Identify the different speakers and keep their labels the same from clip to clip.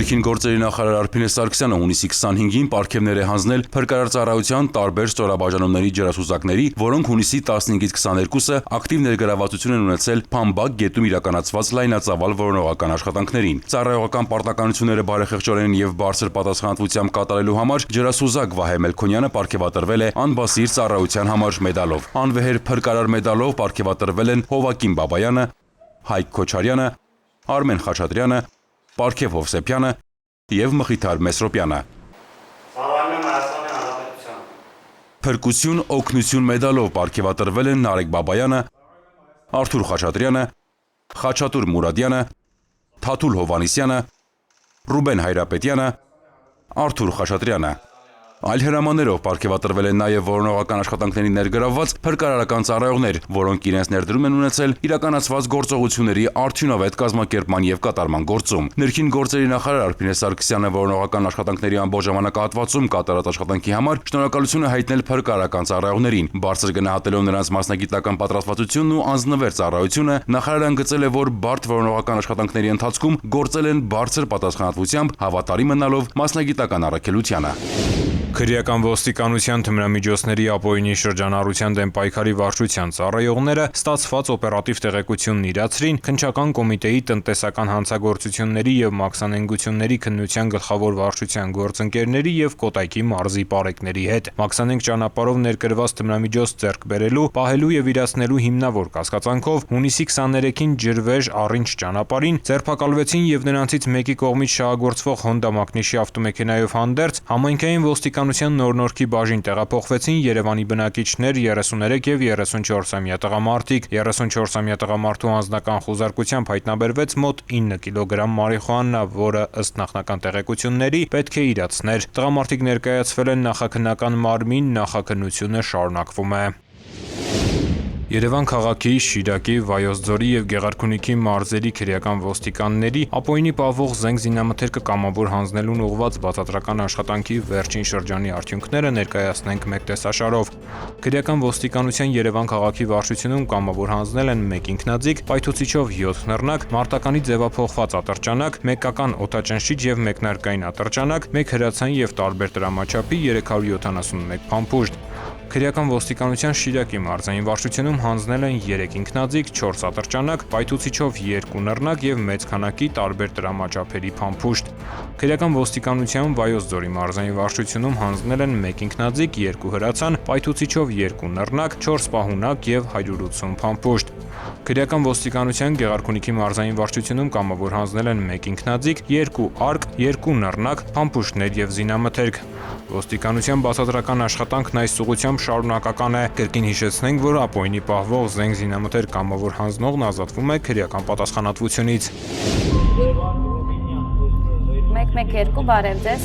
Speaker 1: Ներքին գործերի նախարար Արփինե Սարգսյանը հունիսի 25-ին պարգևներ է հանձնել փրկարար ծառայության տարբեր ստորաբաժանումների ջրասուզակների, որոնք հունիսի 15-ից 22-ը ակտիվ ներգրավվածություն են ունեցել Փամբակ գետում իրականացված լայնածավալ որոնողական աշխատանքներին։ Ծառայողական պարտականությունները բարեխեղճորեն եւ բարձր պատասխանատվությամբ կատարելու համար ջրասուզակ Վահե Մելքոնյանը պարգևատրվել է անբասիր ծառայության համար մեդալով։ Անվեհեր փրկարար մեդալով պարգևատրվել են Հովակին Բաբայանը, Հայկ Քոչարյանը, Արմեն Խաչատրյանը, Պարքև Հովսեփյանը եւ Մխիթար Մեսրոպյանը։ Փրկություն օգնություն մեդալով պարգևատրվել են Նարեկ Բաբայանը, Արթուր Խաչատրյանը, Խաչատուր Մուրադյանը, Թաթուլ Հովանիսյանը, Ռուբեն Հայրապետյանը, Արթուր Խաչատրյանը։ Այլ հրամաններով պարգևատրվել են նաև որոնողական աշխատանքներին ներգրավված փրկարարական ծառայողներ, որոնք իրենց ներդրում են ունեցել իրականացված գործողությունների արդյունավետ կազմակերպման եւ կատարման գործում։ Ներքին գործերի նախարար Արփինե Սարգսյանը որոնողական աշխատանքների ամբողջ ժամանակահատվածում կատարած աշխատանքի համար շնորհակալություն է հայտնել փրկարարական ծառայողներին։ Բարձր գնահատելով նրանց մասնագիտական պատրաստվածությունն ու անձնվեր ծառայությունը, նախարարը ընդգծել է, որ բարդ որոնողական աշխատանքների ընթացքում գործել են բարձր պատասխանատվությամբ, հավատարիմ մնալով մասնագիտական առաքելությանը։
Speaker 2: Քրեական ոստիկանության թմրամիջոցների ապօրինի շրջանառության դեմ պայքարի վարչության ծառայողները ստացված օպերատիվ տեղեկությունն իրացրին քննչական կոմիտեի տնտեսական հանցագործությունների եւ մաքսանենգությունների քննության գլխավոր վարչության գործընկերների եւ Կոտայքի մարզի պարեկների հետ։ Մաքսանենգ ճանապարհով ներկրված թմրամիջոց ձեռք բերելու, պահելու եւ իրացնելու հիմնավոր կասկածանքով հունիսի 23-ին Ջրվեժ Առինչ ճանապարհին ձերբակալվեցին եւ նրանցից մեկի կողմից շահագործվող Հոնդա Մակնիշի ավտոմեքենայով հանդերձ համայնքային ոստիկանության նոր-նորքի բաժին տեղափոխվեցին Երևանի բնակիչներ 33 եւ 34-ամյա տղամարդիկ։ 34-ամյա տղամարդու անձնական խուզարկությամբ հայտնաբերվեց մոտ 9 կիլոգրամ մարիխուանա, որը ըստ նախնական տեղեկությունների պետք է իրացներ։ Տղամարդիկ ներկայացվել են նախաքննական մարմին, նախաքննությունը շարունակվում է։ Երևան քաղաքի, Շիրակի, Վայոց ձորի եւ Գեղարքունիքի մարզերի քրեական ոստիկանների ապօրինի պահվող զենք զինամթերքը կամավոր հանձնելուն ուղղված բացատրական աշխատանքի վերջին շրջանի արդյունքները ներկայացնենք մեկ տեսաշարով։ Քրեական ոստիկանության Երևան քաղաքի վարչությունում կամավոր հանձնել են 1 ինքնաձիգ, պայթուցիչով 7 նռնակ, մարտականի ձևափոխված ատրճանակ, մեկական օդաճնշիչ եւ մեկնարկային ատրճանակ, 1 հրացան եւ տարբեր տրամաչափի 371 փամփուշտ։ Քրեական ոստիկանության Շիրակի մարզային վարչությունում հանձնել են 3 ինքնաձիգ, 4 ատրճանակ, պայթուցիչով 2 նռնակ եւ մեծ քանակի տարբեր տրամաչափերի փամփուշտ։ Քրեական ոստիկանության Վայոց ձորի մարզային վարչությունում հանձնել են 1 ինքնաձիգ, 2 հրացան, պայթուցիչով 2 նռնակ, 4 պահունակ եւ 180 փամփուշտ։ Քրեական ոստիկանության Գեղարքունիքի մարզային վարչությունում կամավոր հանձնել են 1 ինքնաձիգ, 2 արկ, 2 նռնակ, փամփուշտներ եւ զինամթերք։ Ոստիկանության բացատրական աշխատանքն այս ուղղությամբ շարունակական է։ Կրկին հիշեցնենք, որ ապօրինի պահվող զենք զինամթերք կամավոր հանձնողն ազատվում է քրեական պատասխանատվությունից։
Speaker 3: 112 բարև ձեզ,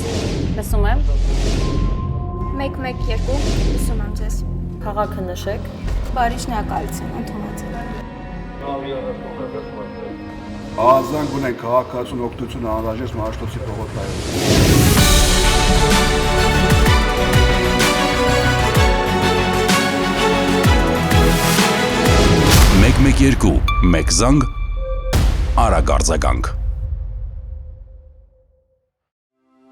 Speaker 3: լսում եմ։
Speaker 4: 112 լսում եմ ձեզ։
Speaker 3: Քաղաքը նշեք։
Speaker 4: Բարի շնորհակալություն, ընդունեցեք։
Speaker 5: Ազանգ ունենք քաղաքացուն օգնություն անհրաժեշտ Մարաշտոցի փողոցայով։
Speaker 1: 112 մեկ զանգ արագ արձագանք։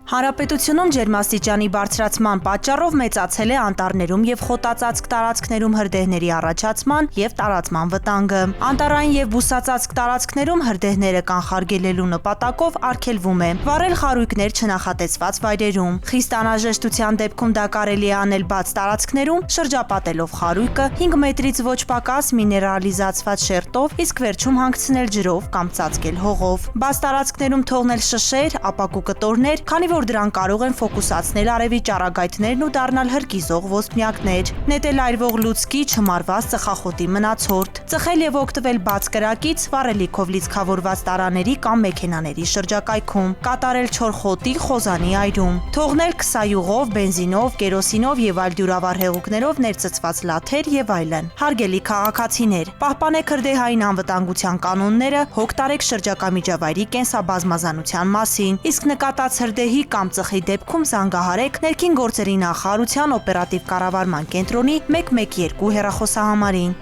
Speaker 6: Հանրապետությունում ջերմաստիճանի բարձրացման պատճառով մեծացել է անտառներում եւ խոտածածկ տարածքներում հրդեհների առաջացման եւ տարածման վտանգը։ Անտառային եւ բուսածածկ տարածքներում հրդեհները կանխարգելելու նպատակով արգելվում է վառել խարույկներ չնախատեսված վայրերում։ Խիստ անհրաժեշտության դեպքում դա կարելի է անել բաց տարածքներում, շրջապատելով խարույկը 5 մետրից ոչ պակաս միներալիզացված շերտով, իսկ վերջում հանգցնել ջրով կամ ծածկել հողով։ Բաց տարածքներում թողնել շշեր, ապակու կտորներ, քանի որ դրանք կարող են ֆոկուսացնել արևի ճառագայթներն ու դառնալ հրկիզող ոսպնյակներ, նետել այրվող լուցկի, չմարված ծխախոտի մնացորդ, ծխել եւ օգտվել բաց կրակից, վառելիքով լիցքավորված տարաների կամ մեքենաների շրջակայքում, կատարել չոր խոտի, խոզանի այրում, թողնել քսայուղով, բենզինով, կերոսինով եւ այլ դյուրավառ հեղուկներով ներծծված լաթեր եւ այլն։ Հարգելի քաղաքացիներ, պահպանեք հրդեհային անվտանգության կանոնները, հոգ տարեք շրջակա միջավայրի կենսաբազմազանության մասին, իսկ նկատած հրդեհի կամ ծխի դեպքում զանգահարեք ներքին գործերի նախարարության օպերատիվ կառավարման կենտրոնի 112 հեռախոսահամարին։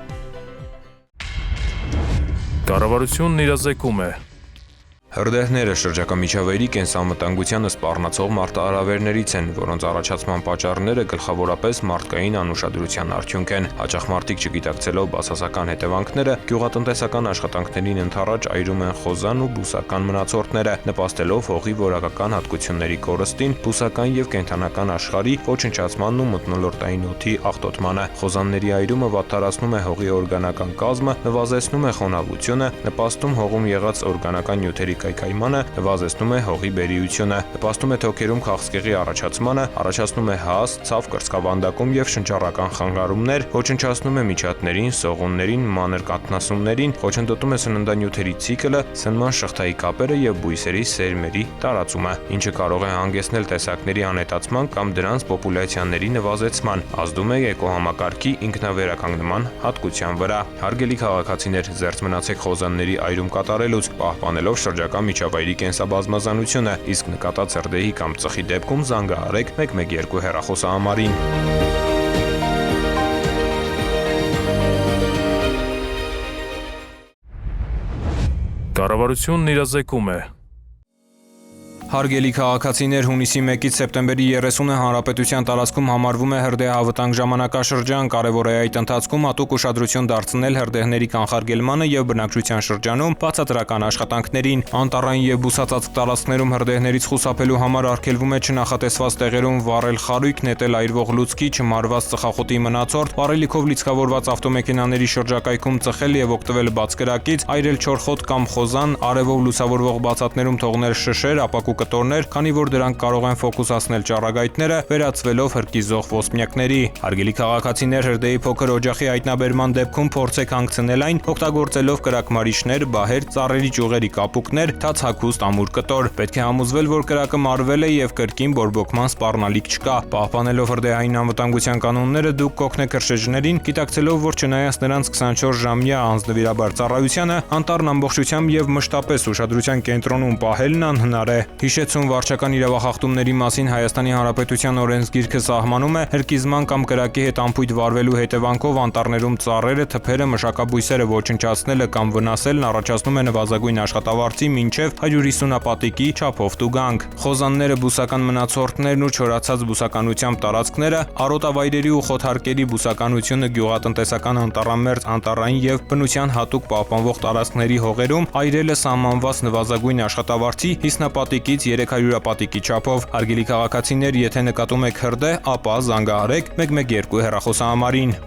Speaker 7: Կառավարությունն իրազեկում է
Speaker 2: Հրդեհները շրջակա միջավայրի կենսանվտանգությանը սպառնացող մարտահրավերներից են, որոնց առաջացման պատճառները գլխավորապես մարդկային անուշադրության արդյունք են։ Հաճախ մարդիկ չգիտակցելով բացասական հետևանքները, գյուղատնտեսական աշխատանքներին ընդառաջ այրում են խոզան ու բուսական մնացորդները, նպաստելով հողի որակական հատկությունների կորստին, բուսական եւ կենդանական աշխարհի ոչնչացմանն ու մթնոլորտային օդի աղտոտմանը։ Խոզանների այրումը վատթարացնում է հողի օրգանական կազմը, նվազեցնում է խոնավությունը, նպաստում հողում եղած օրգանական նյութերի կայքայմանը, նվազեցնում է հողի բերիությունը, նպաստում է թոքերում քաղցկեղի առաջացմանը, առաջացնում է հաս, ցավ կրծքավանդակում եւ շնչառական խանգարումներ, ոչնչացնում է միջատներին, սողուններին, մանր կաթնասուններին, խոչընդոտում է սննդանյութերի ցիկլը, սնման շղթայի կապերը եւ բույսերի սերմերի տարածումը, ինչը կարող է հանգեցնել տեսակների անհետացման կամ դրանց պոպուլյացիաների նվազեցման, ազդում է էկոհամակարգի ինքնավերականգնման հատկության վրա։ Հարգելի քաղաքացիներ, զերծ մնացեք խոզանների այրում կատարելուց, պահպանելով շրջակա միջավայրի կենսաբազմազանությունը, իսկ նկատած հրդեհի կամ ծխի դեպքում զանգահարեք 112 հեռախոսահամարին։
Speaker 7: Կառավարությունն իրազեկում է։
Speaker 2: Հարգելի քաղաքացիներ, հունիսի 1-ից սեպտեմբերի 30-ը հանրապետության տարածքում համարվում է հրդեհավտանգ ժամանակաշրջան, կարևոր է այդ ընթացքում հատուկ ուշադրություն դարձնել հրդեհների կանխարգելմանը եւ բնակչության շրջանում բացատրական աշխատանքներին։ Անտառային եւ բուսածածկ տարածքներում հրդեհներից խուսափելու համար արգելվում է չնախատեսված տեղերում վառել խարույկ, նետել այրվող լուցկի, չմարված ծխախոտի մնացորդ, վառելիքով լիցքավորված ավտոմեքենաների շրջակայքում ծխել եւ օգտվել բացկրակից, այրել չորխոտ կամ խոզան, արևով լուսավորվող բացատներում թողնել շշեր, ապակու կտորներ, քանի որ դրանք կարող են ֆոկուսացնել ճառագայթները, վերածվելով հրկիզող ոսպնյակների։ Հարգելի քաղաքացիներ, հրդեհի փոքր օջախի հայտնաբերման դեպքում փորձեք հանգցնել այն, օգտագործելով կրակմարիչներ, բահեր, ծառերի ճյուղերի կապուկներ, թաց հագուստ, ամուր կտոր։ Պետք է համոզվել, որ կրակը մարվել է եւ կրկին բորբոքման սպառնալիք չկա։ Պահպանելով հրդեհային անվտանգության կանոնները, դուք կօգնեք հրշեջներին, գիտակցելով, որ չնայած նրանց 24-ժամյա անձնվիրաբար ծառայությանը, անտառն ամբողջությամբ եւ մշտապես ուշադրության կենտրոնում պահելն անհնար է։ Հիշեցում վարչական իրավախախտումների մասին Հայաստանի Հանրապետության օրենսգիրքը սահմանում է հրկիզման կամ կրակի հետ անփույթ վարվելու հետևանքով անտառներում ծառերը, թփերը, մշակաբույսերը ոչնչացնելը կամ վնասելն առաջացնում է նվազագույն աշխատավարձի մինչև 150 ապատիկի չափով տուգանք։ Խոզանները, բուսական մնացորդներն ու չորացած բուսականությամբ տարածքները, արոտավայրերի ու խոթարկերի բուսականությունը գյուղատնտեսական անտառամերձ, անտառային եւ բնության հատուկ պահպանվող տարածքների հողերում այրելը սահմանված նվազագույն աշխատավարձի 50 ապատիկից 300 ապատիկի չափով։ Հարգելի քաղաքացիներ, եթե նկատում եք հրդեհ, ապա զանգահարեք 112 հեռախոսահամարին։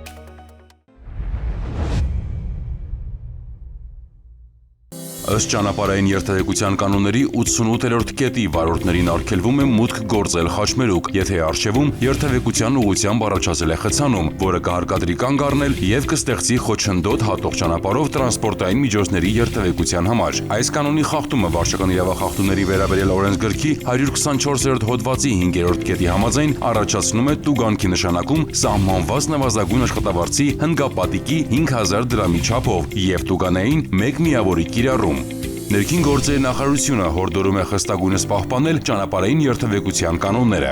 Speaker 1: Ըստ ճանապարհային երթևեկության կանոնների 88-րդ կետի վարորդներին արգելվում է մուտք գործել խաչմերուկ, եթե առջևում երթևեկության ուղղությամբ առաջացել է խցանում, որը կհարկադրի կանգ առնել եւ կստեղծի խոչընդոտ հատող ճանապարհով տրանսպորտային միջոցների երթևեկության համար։ Այս կանոնի խախտումը վարչական իրավախախտումների վերաբերյալ օրենսգրքի 124-րդ հոդվածի 5-րդ կետի համաձայն առաջացնում է տուգանքի նշանակում սահմանված նվազագույն աշխատավարձի հնգապատիկի 5000 դրամի չափով եւ տուգանային 1 միավորի կիրառում։ Ներքին գործերի նախարարությունը հորդորում է խստագույնս պահպանել ճանապարհային երթևեկության կանոնները։